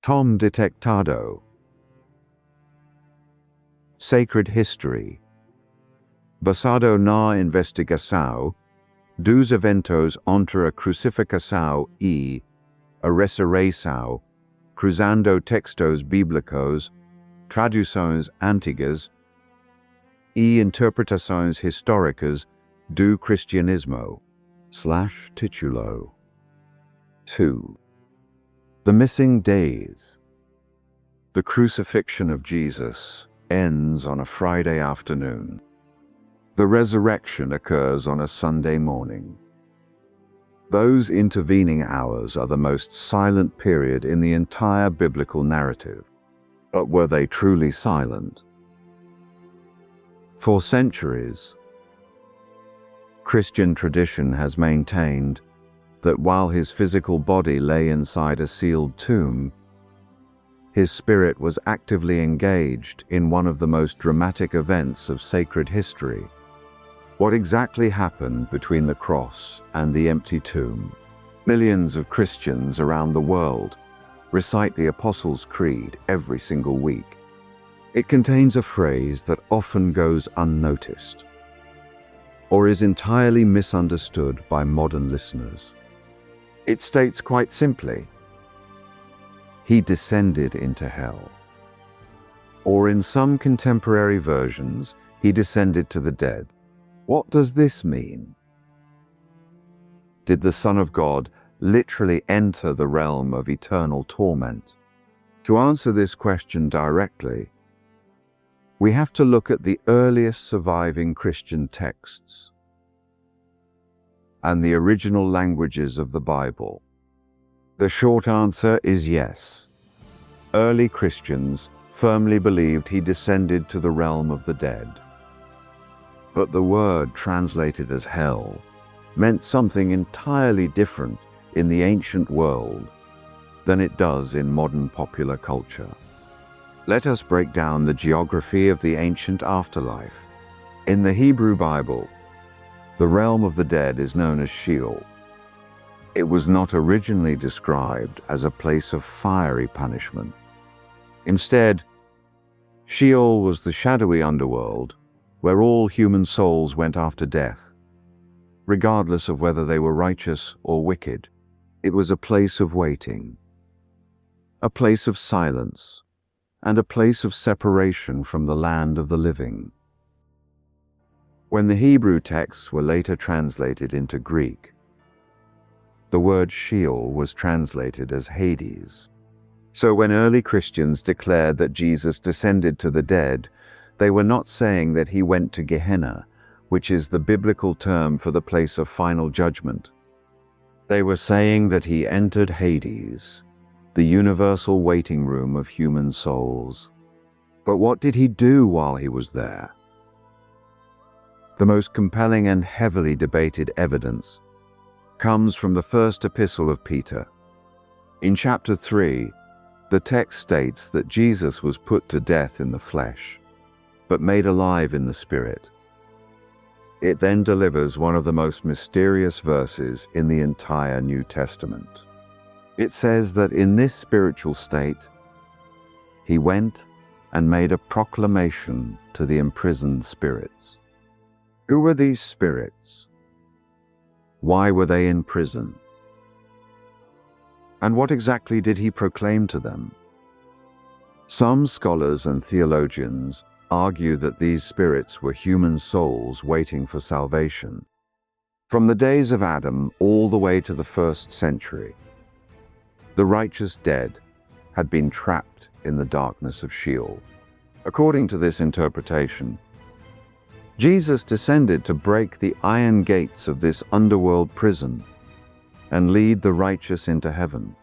Tom detectado. Sacred history. Basado na investigação dos eventos entre a crucificação e a ressurreição, cruzando textos bíblicos, traduções antigas e interpretações históricas do cristianismo. /titulo. 2. The missing days. The crucifixion of Jesus ends on a Friday afternoon. The resurrection occurs on a Sunday morning. Those intervening hours are the most silent period in the entire biblical narrative. But were they truly silent? For centuries, Christian tradition has maintained that while his physical body lay inside a sealed tomb, his spirit was actively engaged in one of the most dramatic events of sacred history. What exactly happened between the cross and the empty tomb? Millions of Christians around the world recite the Apostles' Creed every single week. It contains a phrase that often goes unnoticed, or is entirely misunderstood by modern listeners. It states quite simply, "He descended into hell." Or in some contemporary versions, "He descended to the dead." What does this mean? Did the Son of God literally enter the realm of eternal torment? To answer this question directly, we have to look at the earliest surviving Christian texts and the original languages of the Bible. The short answer is yes. Early Christians firmly believed he descended to the realm of the dead. But the word translated as hell meant something entirely different in the ancient world than it does in modern popular culture. Let us break down the geography of the ancient afterlife. In the Hebrew Bible, the realm of the dead is known as Sheol. It was not originally described as a place of fiery punishment. Instead, Sheol was the shadowy underworld where all human souls went after death, regardless of whether they were righteous or wicked. It was a place of waiting, a place of silence, and a place of separation from the land of the living. When the Hebrew texts were later translated into Greek, the word Sheol was translated as Hades. So when early Christians declared that Jesus descended to the dead, they were not saying that he went to Gehenna, which is the biblical term for the place of final judgment. They were saying that he entered Hades, the universal waiting room of human souls. But what did he do while he was there? The most compelling and heavily debated evidence comes from the First Epistle of Peter. In chapter 3, the text states that Jesus was put to death in the flesh, but made alive in the Spirit. It then delivers one of the most mysterious verses in the entire New Testament. It says that in this spiritual state, he went and made a proclamation to the imprisoned spirits. Who were these spirits? Why were they in prison? And what exactly did he proclaim to them? Some scholars and theologians argue that these spirits were human souls waiting for salvation. From the days of Adam all the way to the 1st century, the righteous dead had been trapped in the darkness of Sheol. According to this interpretation, Jesus descended to break the iron gates of this underworld prison and lead the righteous into heaven.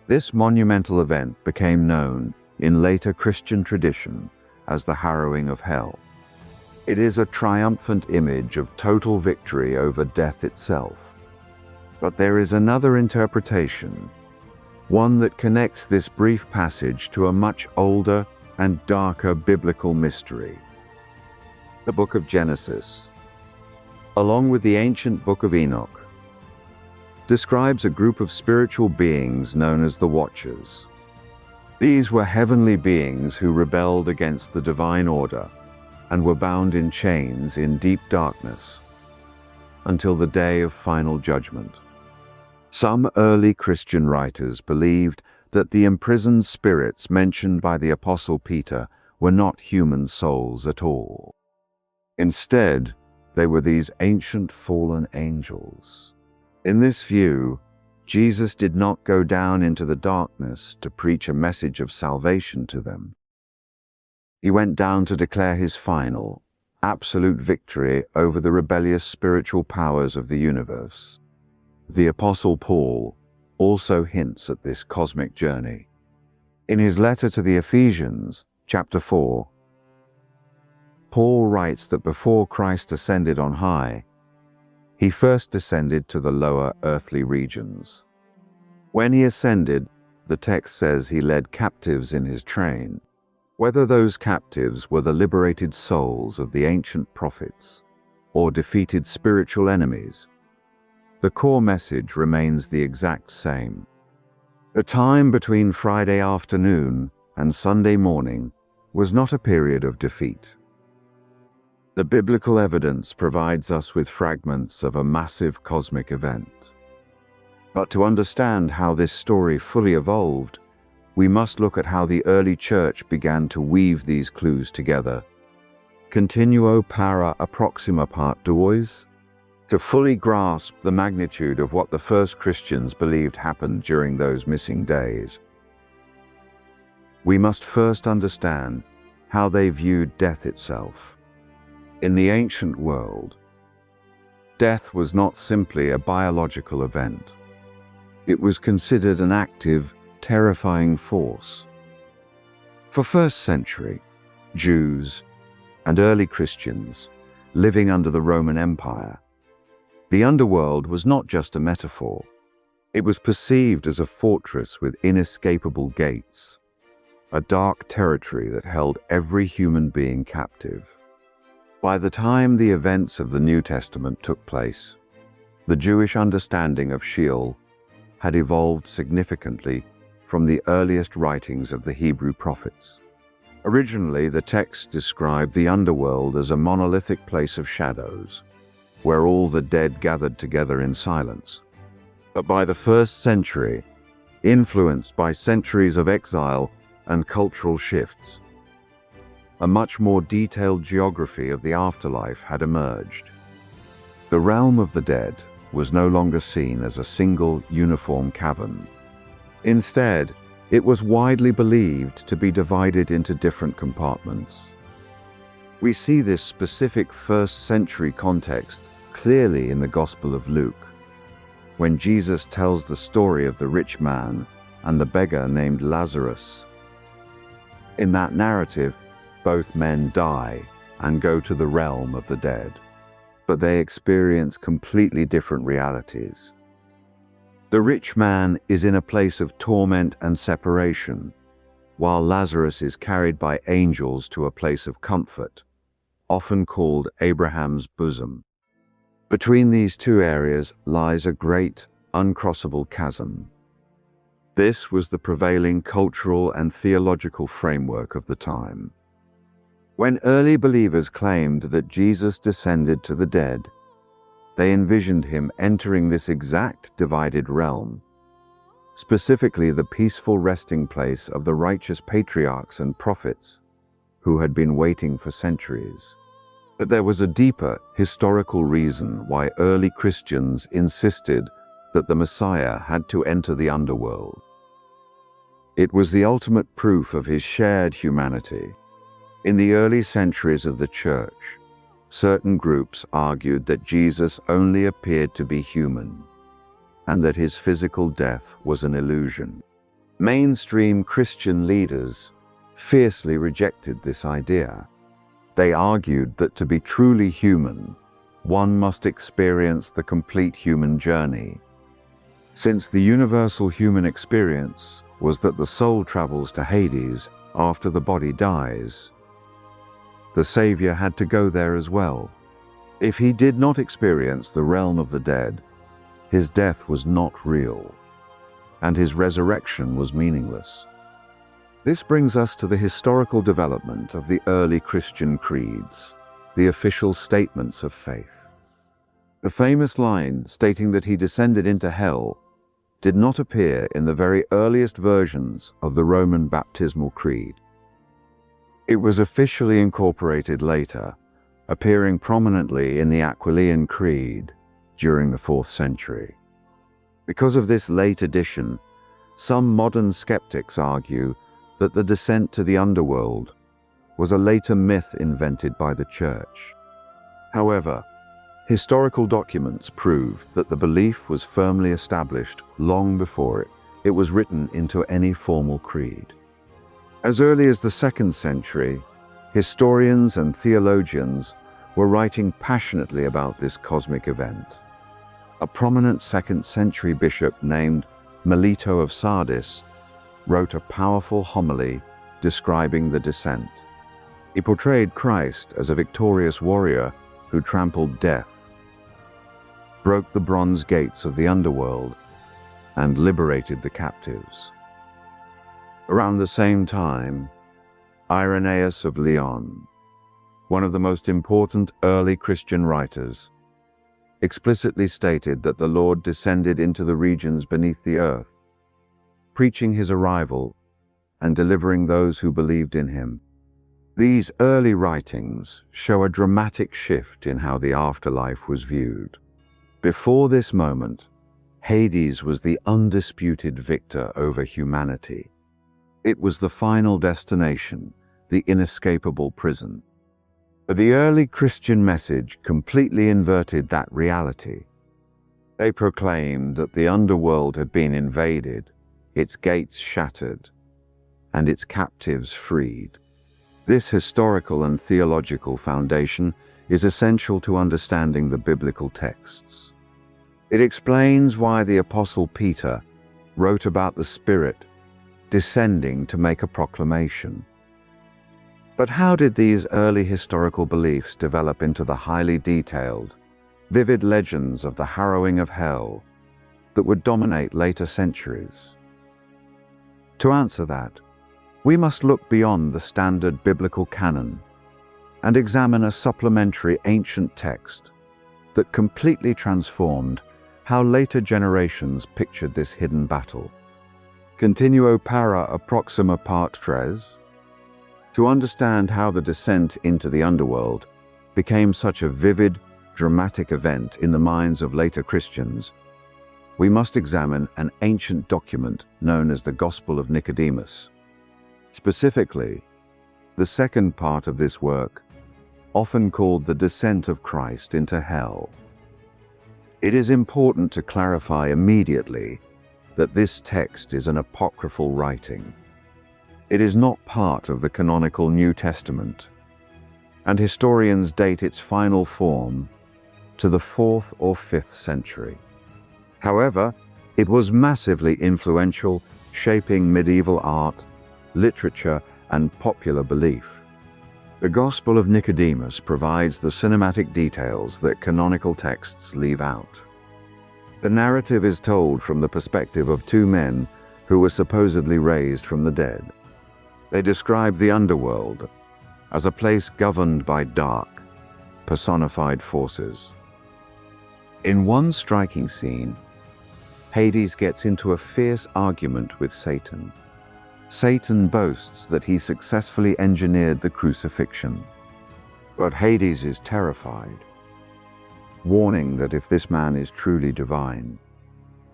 This monumental event became known in later Christian tradition as the harrowing of hell. It is a triumphant image of total victory over death itself. But there is another interpretation, one that connects this brief passage to a much older and darker biblical mystery. The Book of Genesis, along with the ancient Book of Enoch, describes a group of spiritual beings known as the Watchers. These were heavenly beings who rebelled against the divine order and were bound in chains in deep darkness until the day of final judgment. Some early Christian writers believed that the imprisoned spirits mentioned by the Apostle Peter were not human souls at all. Instead, they were these ancient fallen angels. In this view, Jesus did not go down into the darkness to preach a message of salvation to them. He went down to declare his final, absolute victory over the rebellious spiritual powers of the universe. The Apostle Paul also hints at this cosmic journey. In his letter to the Ephesians, chapter 4, Paul writes that before Christ ascended on high, he first descended to the lower earthly regions. When he ascended, the text says he led captives in his train. Whether those captives were the liberated souls of the ancient prophets or defeated spiritual enemies, the core message remains the exact same. The time between Friday afternoon and Sunday morning was not a period of defeat. The biblical evidence provides us with fragments of a massive cosmic event. But to understand how this story fully evolved, we must look at how the early church began to weave these clues together. Continuo para approxima part duois? To fully grasp the magnitude of what the first Christians believed happened during those missing days, we must first understand how they viewed death itself. In the ancient world, death was not simply a biological event. It was considered an active, terrifying force. For first-century Jews and early Christians living under the Roman Empire, the underworld was not just a metaphor. It was perceived as a fortress with inescapable gates, a dark territory that held every human being captive. By the time the events of the New Testament took place, the Jewish understanding of Sheol had evolved significantly from the earliest writings of the Hebrew prophets. Originally, the text described the underworld as a monolithic place of shadows, where all the dead gathered together in silence. But by the 1st century, influenced by centuries of exile and cultural shifts, a much more detailed geography of the afterlife had emerged. The realm of the dead was no longer seen as a single, uniform cavern. Instead, it was widely believed to be divided into different compartments. We see this specific 1st century context clearly in the Gospel of Luke, when Jesus tells the story of the rich man and the beggar named Lazarus. In that narrative, both men die and go to the realm of the dead, but they experience completely different realities. The rich man is in a place of torment and separation, while Lazarus is carried by angels to a place of comfort, often called Abraham's bosom. Between these two areas lies a great, uncrossable chasm. This was the prevailing cultural and theological framework of the time. When early believers claimed that Jesus descended to the dead, they envisioned him entering this exact divided realm, specifically the peaceful resting place of the righteous patriarchs and prophets who had been waiting for centuries. But there was a deeper historical reason why early Christians insisted that the Messiah had to enter the underworld. It was the ultimate proof of his shared humanity. In the early centuries of the Church, certain groups argued that Jesus only appeared to be human, and that his physical death was an illusion. Mainstream Christian leaders fiercely rejected this idea. They argued that to be truly human, one must experience the complete human journey. Since the universal human experience was that the soul travels to Hades after the body dies, the Savior had to go there as well. If he did not experience the realm of the dead, his death was not real, and his resurrection was meaningless. This brings us to the historical development of the early Christian creeds, the official statements of faith. The famous line stating that he descended into hell did not appear in the very earliest versions of the Roman baptismal creed. It was officially incorporated later, appearing prominently in the Aquilean Creed during the 4th century. Because of this late addition, some modern skeptics argue that the descent to the underworld was a later myth invented by the Church. However, historical documents prove that the belief was firmly established long before it was written into any formal creed. As early as the 2nd century, historians and theologians were writing passionately about this cosmic event. A prominent 2nd century bishop named Melito of Sardis wrote a powerful homily describing the descent. He portrayed Christ as a victorious warrior who trampled death, broke the bronze gates of the underworld, and liberated the captives. Around the same time, Irenaeus of Lyon, one of the most important early Christian writers, explicitly stated that the Lord descended into the regions beneath the earth, preaching his arrival and delivering those who believed in him. These early writings show a dramatic shift in how the afterlife was viewed. Before this moment, Hades was the undisputed victor over humanity. It was the final destination, the inescapable prison. But the early Christian message completely inverted that reality. They proclaimed that the underworld had been invaded, its gates shattered, and its captives freed. This historical and theological foundation is essential to understanding the biblical texts. It explains why the Apostle Peter wrote about the Spirit descending to make a proclamation. But how did these early historical beliefs develop into the highly detailed, vivid legends of the harrowing of hell that would dominate later centuries? To answer that, we must look beyond the standard biblical canon and examine a supplementary ancient text that completely transformed how later generations pictured this hidden battle. Continuo para approxima part tres. To understand how the descent into the underworld became such a vivid, dramatic event in the minds of later Christians, we must examine an ancient document known as the Gospel of Nicodemus. Specifically, the second part of this work, often called the Descent of Christ into Hell. It is important to clarify immediately that this text is an apocryphal writing. It is not part of the canonical New Testament, and historians date its final form to the 4th or 5th century. However, it was massively influential, shaping medieval art, literature, and popular belief. The Gospel of Nicodemus provides the cinematic details that canonical texts leave out. The narrative is told from the perspective of two men who were supposedly raised from the dead. They describe the underworld as a place governed by dark, personified forces. In one striking scene, Hades gets into a fierce argument with Satan. Satan boasts that he successfully engineered the crucifixion, but Hades is terrified, warning that if this man is truly divine,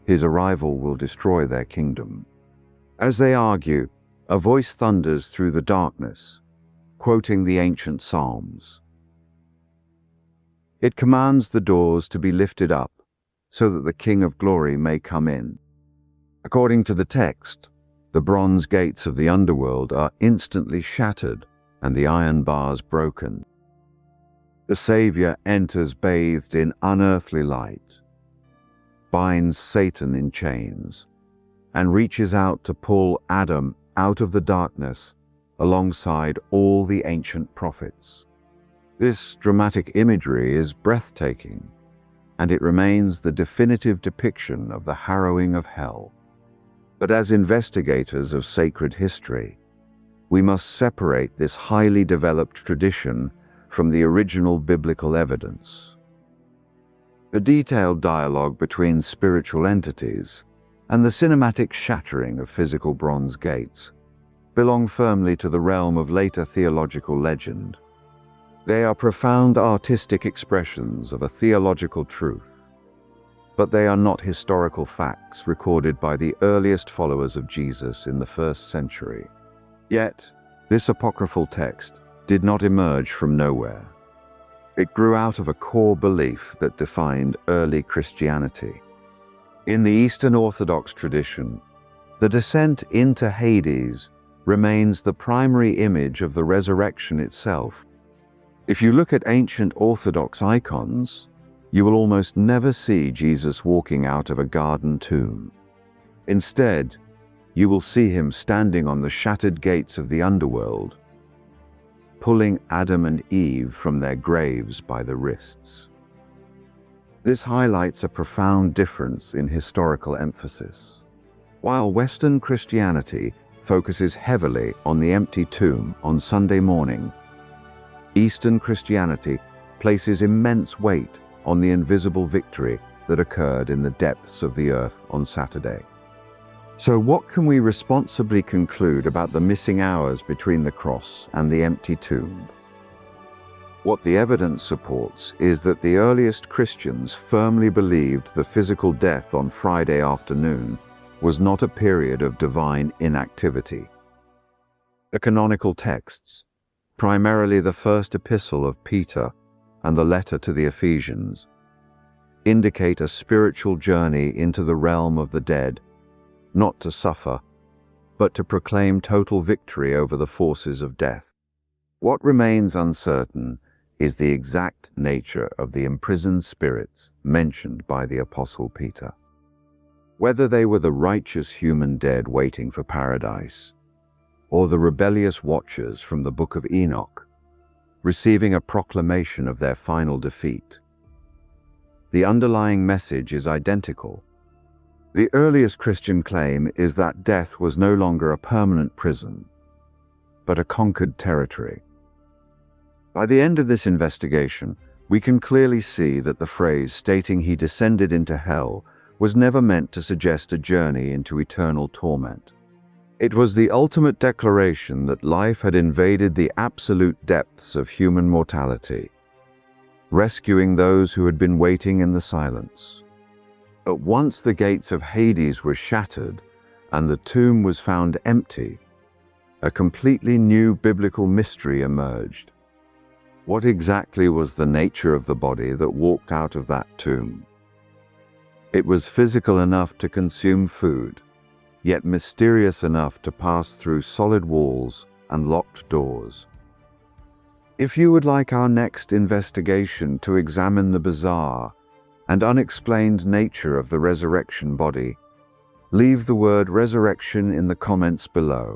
his arrival will destroy their kingdom. As they argue, a voice thunders through the darkness, quoting the ancient Psalms. It commands the doors to be lifted up so that the King of Glory may come in. According to the text, the bronze gates of the underworld are instantly shattered and the iron bars broken. The Savior enters bathed in unearthly light, binds Satan in chains, and reaches out to pull Adam out of the darkness alongside all the ancient prophets. This dramatic imagery is breathtaking, and it remains the definitive depiction of the harrowing of hell. But as investigators of sacred history, we must separate this highly developed tradition from the original biblical evidence. The detailed dialogue between spiritual entities and the cinematic shattering of physical bronze gates belong firmly to the realm of later theological legend. They are profound artistic expressions of a theological truth, but they are not historical facts recorded by the earliest followers of Jesus in the first century. Yet, this apocryphal text did not emerge from nowhere. It grew out of a core belief that defined early Christianity. In the Eastern Orthodox tradition, the descent into Hades remains the primary image of the resurrection itself. If you look at ancient Orthodox icons, you will almost never see Jesus walking out of a garden tomb. Instead, you will see him standing on the shattered gates of the underworld, pulling Adam and Eve from their graves by the wrists. This highlights a profound difference in historical emphasis. While Western Christianity focuses heavily on the empty tomb on Sunday morning, Eastern Christianity places immense weight on the invisible victory that occurred in the depths of the earth on Saturday. So what can we responsibly conclude about the missing hours between the cross and the empty tomb? What the evidence supports is that the earliest Christians firmly believed the physical death on Friday afternoon was not a period of divine inactivity. The canonical texts, primarily the First Epistle of Peter and the letter to the Ephesians, indicate a spiritual journey into the realm of the dead, not to suffer, but to proclaim total victory over the forces of death. What remains uncertain is the exact nature of the imprisoned spirits mentioned by the Apostle Peter. Whether they were the righteous human dead waiting for paradise, or the rebellious watchers from the Book of Enoch, receiving a proclamation of their final defeat, the underlying message is identical. The earliest Christian claim is that death was no longer a permanent prison, but a conquered territory. By the end of this investigation, we can clearly see that the phrase stating he descended into hell was never meant to suggest a journey into eternal torment. It was the ultimate declaration that life had invaded the absolute depths of human mortality, rescuing those who had been waiting in the silence. But once the gates of Hades were shattered and the tomb was found empty, a completely new biblical mystery emerged. What exactly was the nature of the body that walked out of that tomb? It was physical enough to consume food, yet mysterious enough to pass through solid walls and locked doors. If you would like our next investigation to examine the bizarre and unexplained nature of the resurrection body, leave the word resurrection in the comments below.